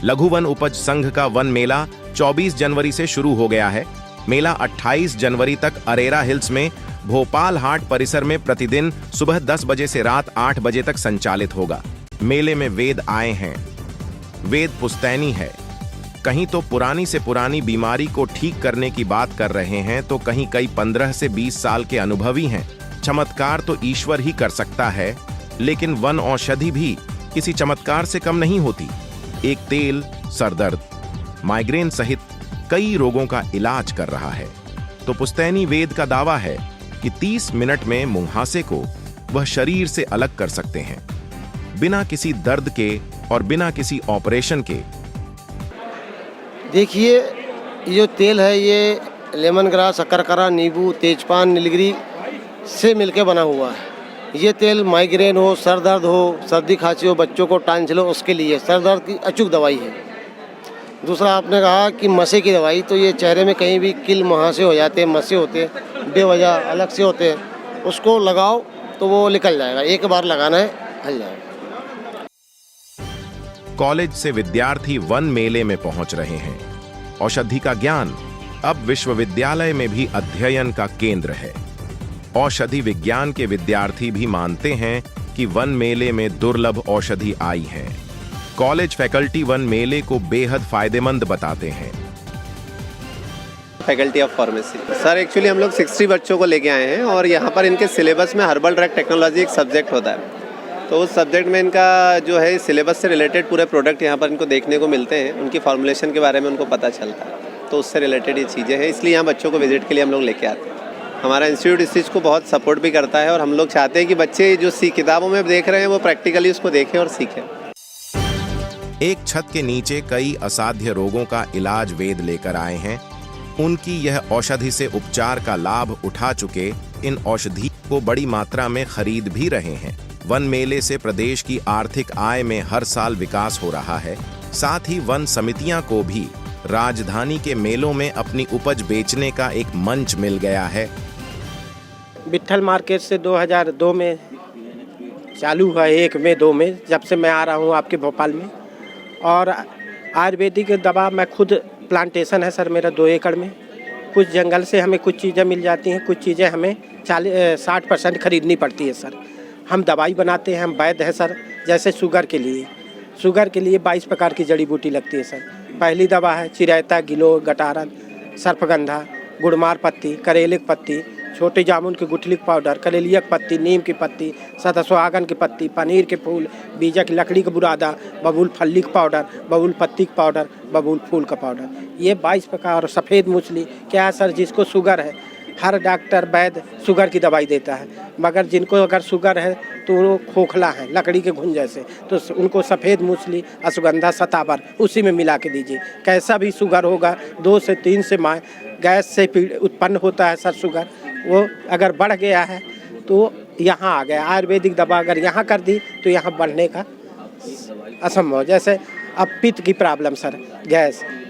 लघु वन उपज संघ का वन मेला 24 जनवरी से शुरू हो गया है। मेला 28 जनवरी तक अरेरा हिल्स में भोपाल हाट परिसर में प्रतिदिन सुबह 10 बजे से रात 8 बजे तक संचालित होगा। मेले में वेद आए हैं। वेद पुश्तैनी है। कहीं तो पुरानी से पुरानी बीमारी को ठीक करने की बात कर रहे हैं, तो कहीं कई 15 से 20 साल के अनुभवी हैं। चमत्कार तो ईश्वर ही कर सकता है, लेकिन वन औषधि भी किसी चमत्कार से कम नहीं होती। एक तेल सरदर्द, माइग्रेन सहित कई रोगों का इलाज कर रहा है। तो पुश्तैनी वेद का दावा है कि 30 मिनट में मुंहासे को वह शरीर से अलग कर सकते हैं, बिना किसी दर्द के और बिना किसी ऑपरेशन के। देखिए, ये जो तेल है ये लेमन ग्रास, शकरकरा, नींबू, तेजपान, नीलगिरी से मिलके बना हुआ है। ये तेल माइग्रेन हो, सर दर्द हो, सर्दी खांसी हो, बच्चों को टांझल हो, उसके लिए सर दर्द की अचूक दवाई है। दूसरा आपने कहा कि मसे की दवाई, तो ये चेहरे में कहीं भी किल मुहासे हो जाते हैं, मसे होते हैं, बेवजह अलग से होते हैं, उसको लगाओ तो वो निकल जाएगा। एक बार लगाना है, हल जाएगा। कॉलेज से विद्यार्थी वन मेले में पहुंच रहे हैं। औषधि का ज्ञान अब विश्वविद्यालय में भी अध्ययन का केंद्र है। औषधि विज्ञान के विद्यार्थी भी मानते हैं कि वन मेले में दुर्लभ औषधि आई है। कॉलेज फैकल्टी वन मेले को बेहद फायदेमंद बताते हैं। Faculty of pharmacy sir, actually हम लोग 60 बच्चों को लेके आए हैं और यहाँ पर इनके सिलेबस में हर्बल ड्रग टेक्नोलॉजी एक सब्जेक्ट होता है। तो उस सब्जेक्ट में इनका जो है सिलेबस से रिलेटेड पूरे प्रोडक्ट यहाँ पर इनको देखने को मिलते हैं, उनकी फॉर्मुलेशन के बारे में उनको पता चलता है। तो उससे रिलेटेड ये चीज़ें हैं, इसलिए यहाँ बच्चों को विजिट के लिए हम लोग लेके आते हैं। हमारा इंस्टीट्यूट इस चीज़ को बहुत सपोर्ट भी करता है और हम लोग चाहते हैं कि बच्चे जो किताबों में देख रहे हैं वो प्रैक्टिकली उसको देखें और सीखें। एक छत के नीचे कई असाध्य रोगों का इलाज वेद लेकर आए हैं। उनकी यह औषधि से उपचार का लाभ उठा चुके इन औषधि को बड़ी मात्रा में खरीद भी रहे हैं। वन मेले से प्रदेश की आर्थिक आय में हर साल विकास हो रहा है। साथ ही वन समितियां को भी राजधानी के मेलों में अपनी उपज बेचने का एक मंच मिल गया है। विट्ठल मार्केट से 2002 में चालू हुआ, 1 में 2 में, जब से मैं आ रहा हूँ आपके भोपाल में। और आयुर्वेदिक दवा मैं खुद, प्लांटेशन है सर मेरा 2 एकड़ में। कुछ जंगल से हमें कुछ चीज़ें मिल जाती हैं, कुछ चीज़ें हमें 60% खरीदनी पड़ती है सर। हम दवाई बनाते हैं, हम वैद्य हैं सर। जैसे शुगर के लिए 22 प्रकार की जड़ी बूटी लगती है सर। पहली दवा है चिरैता, गिलो, गटारन, सर्पगंधा, गुड़मार पत्ती, करेले की पत्ती, छोटे जामुन की गुठली का पाउडर, कलेलिया की पत्ती, नीम की पत्ती, सतसुहागन की पत्ती, पनीर के फूल, बीजा की लकड़ी का बुरादा, बबूल फल्ली का पाउडर, बबूल पत्ती का पाउडर, बबूल फूल का पाउडर, ये 22 प्रकार। सफ़ेद मूसली क्या है सर, जिसको शुगर है हर डॉक्टर वैद्य शुगर की दवाई देता है, मगर जिनको अगर शुगर है तो वो खोखला है लकड़ी के घुन जैसे, तो उनको सफ़ेद मूसली, अश्वगंधा, सतावर उसी में मिला के दीजिए। कैसा भी शुगर होगा 2 से 3 से गैस से उत्पन्न होता है सर शुगर, वो अगर बढ़ गया है तो यहाँ आ गया। आयुर्वेदिक दवा अगर यहाँ कर दी तो यहाँ बढ़ने का असंभव। जैसे अब पित्त की प्रॉब्लम सर,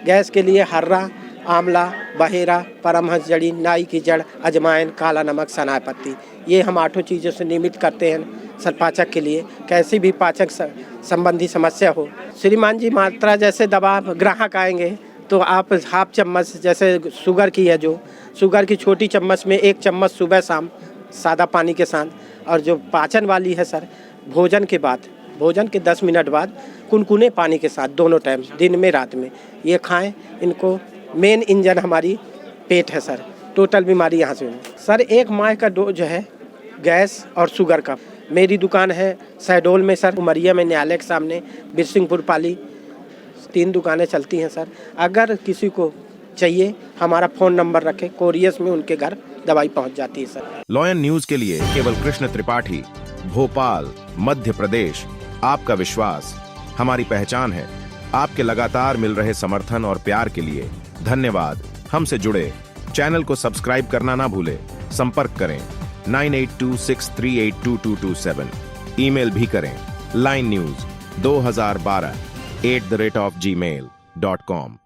गैस के लिए हर्रा, आंवला, बहेरा, परमहंस जड़ी, नाई की जड़, अजवाइन, काला नमक, सनाई पत्ती, ये हम 8 चीज़ों से नियमित करते हैं सर पाचक के लिए। कैसी भी पाचक संबंधी समस्या हो श्रीमान जी, मात्रा जैसे दवा ग्राहक आएंगे तो आप हाफ चम्मच, जैसे शुगर की है जो शुगर की छोटी चम्मच में 1 चम्मच सुबह शाम सादा पानी के साथ, और जो पाचन वाली है सर भोजन के बाद, भोजन के 10 मिनट बाद कुनकुने पानी के साथ दोनों टाइम, दिन में रात में, ये खाएं। इनको मेन इंजन हमारी पेट है सर, टोटल बीमारी यहाँ से सर। 1 माह का डोज है गैस और शुगर का। मेरी दुकान है शहडोल में सर, उमरिया में न्यायालय के सामने, बिरसिंहपुर पाली, 3 दुकानें चलती हैं सर। अगर किसी को चाहिए हमारा फ़ोन नंबर रखें, कोरियर्स में उनके घर दवाई पहुंच जाती है सर। लॉयन न्यूज के लिए केवल कृष्ण त्रिपाठी, भोपाल, मध्य प्रदेश। आपका विश्वास हमारी पहचान है। आपके लगातार मिल रहे समर्थन और प्यार के लिए धन्यवाद। हमसे जुड़े चैनल को सब्सक्राइब करना ना भूले। संपर्क करें 9826382227। ईमेल भी करें linenews2012@gmail.com।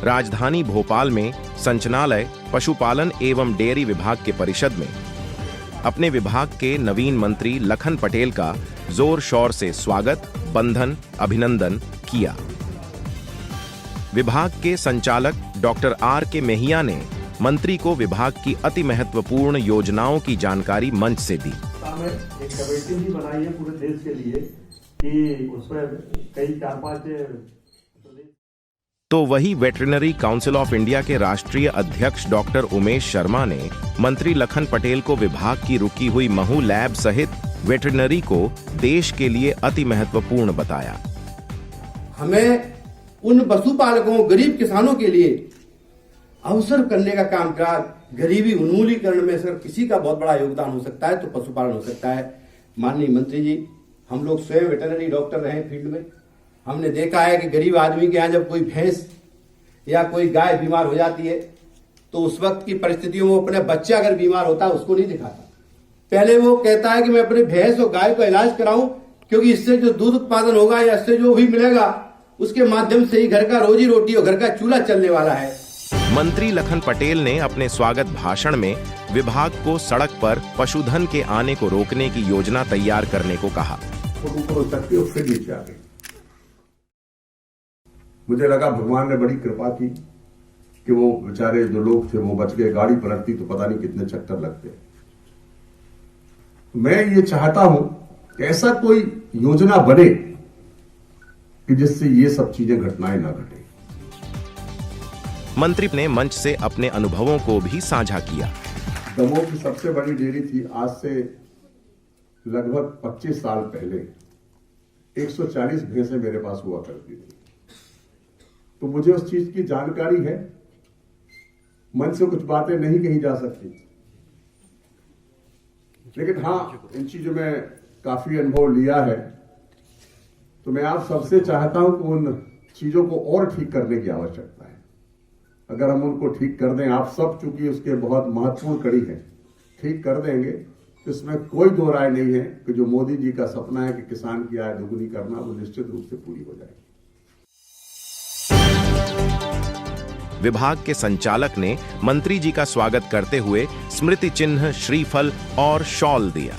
राजधानी भोपाल में संचालय पशुपालन एवं डेयरी विभाग के परिषद में अपने विभाग के नवीन मंत्री लखन पटेल का जोर शोर से स्वागत, बंधन, अभिनंदन किया। विभाग के संचालक डॉक्टर आर के मेहिया ने मंत्री को विभाग की अति महत्वपूर्ण योजनाओं की जानकारी मंच से दी। एक कमेटी भी बनाई है पूरे देश के लिए कि उसमें कई 4-5 तो वही वेटरिनरी काउंसिल ऑफ इंडिया के राष्ट्रीय अध्यक्ष डॉक्टर उमेश शर्मा ने मंत्री लखन पटेल को विभाग की रुकी हुई महू लैब सहित वेटरिनरी को देश के लिए अति महत्वपूर्ण बताया। हमें उन पशुपालकों, गरीब किसानों के लिए अवसर करने का काम करा। गरीबी उन्मूलीकरण में सर किसी का बहुत बड़ा योगदान हो सकता है तो पशुपालन हो सकता है। माननीय मंत्री जी, हम लोग स्वयं वेटरनरी डॉक्टर रहे फील्ड में, हमने देखा है कि गरीब आदमी के यहाँ जब कोई भैंस या कोई गाय बीमार हो जाती है तो उस वक्त की परिस्थितियों में अपने बच्चा अगर बीमार होता है उसको नहीं दिखाता। पहले वो कहता है कि मैं अपने भैंस और गाय को इलाज कराऊं, क्योंकि इससे जो दूध उत्पादन होगा या इससे जो भी मिलेगा उसके माध्यम से ही घर का रोजी रोटी और घर का चूल्हा चलने वाला है। मंत्री लखन पटेल ने अपने स्वागत भाषण में विभाग को सड़क पर पशुधन के आने को रोकने की योजना तैयार करने को कहा। मुझे लगा भगवान ने बड़ी कृपा की कि वो बेचारे जो लोग थे वो बच गए। गाड़ी पलटती तो पता नहीं कितने चक्कर लगते। मैं ये चाहता हूं कि ऐसा कोई योजना बने कि जिससे ये सब चीजें, घटनाएं ना घटे। मंत्री ने मंच से अपने अनुभवों को भी साझा किया। दमोह की सबसे बड़ी डेयरी थी। आज से लगभग 25 साल पहले 140 भैंसें मेरे पास हुआ करती थी, तो मुझे उस चीज की जानकारी है। मन से कुछ बातें नहीं कही जा सकती, लेकिन हाँ, इन चीजों में काफी अनुभव लिया है। तो मैं आप सबसे चाहता हूं कि उन चीजों को और ठीक करने की आवश्यकता है। अगर हम उनको ठीक कर दें, आप सब चूंकि उसके बहुत महत्वपूर्ण कड़ी है, ठीक कर देंगे तो इसमें कोई दो राय नहीं है कि जो मोदी जी का सपना है कि किसान की आय दोगुनी करना, वो निश्चित रूप से पूरी हो जाएगी। विभाग के संचालक ने मंत्री जी का स्वागत करते हुए स्मृति चिन्ह, श्रीफल और शॉल दिया।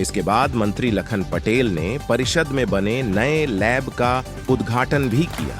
इसके बाद मंत्री लखन पटेल ने परिषद में बने नए लैब का उद्घाटन भी किया।